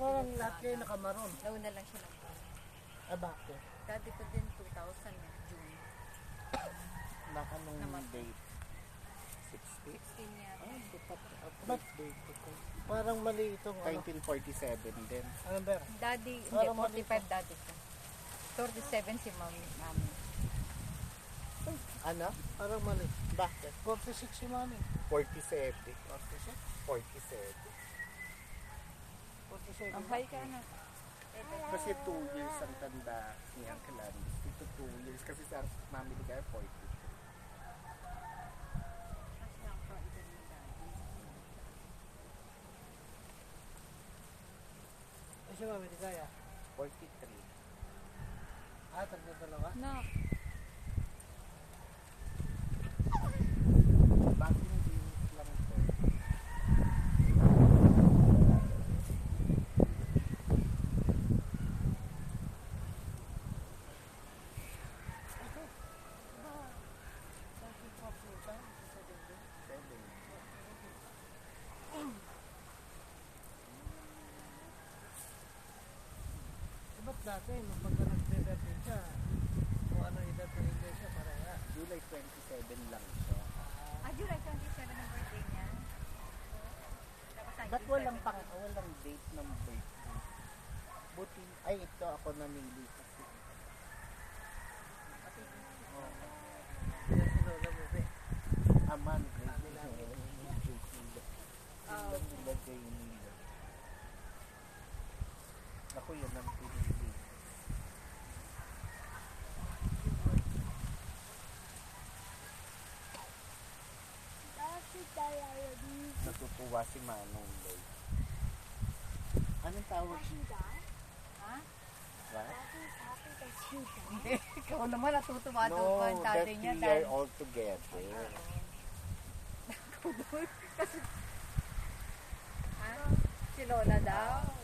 parang lahat kayo nakamaroon. Nauna lang siya ng Ah, bakit? Dati ko din 2000 eh, June. Baka nung Namatay. date. 60? 16 yata. Ah, dapat Ba't? date ko. Parang mali itong ano. 1947 din. Ano ba? Daddy, hindi, Parang 45 dati ko. 47 si mami. Ano? Parang mali. Bakit? 46 si mami. 47. 46? 47. 47. Ang high ka na. Kasi 2 years ang tanda ni Uncle Andy. Ito 2 years. Kasi sa mami ni Kaya 40. Ay, si mami, di kaya. 43. Ah, tagdadalawa? No. Bagong jeans lang to. Ba't dati, nung pagka nagbe-birthday siya, kung ano edad ng iglesia, pareha. July 27 lang siya. July 27 ang birthday niya. Tapos Ba't walang date ng birthday? Buti, ay ito ako namili kasi. Yan si Lola mo, be. Aman, Amin namin. Oh. Nilagay nila. Ako yun ang pinili. Natutuwa si Manong Loy. Anong tawag siya? Ha? What? Hindi. Ikaw naman natutuwa No, doon pa ang that tatay niya. we are all together. Ha? Si Lola daw.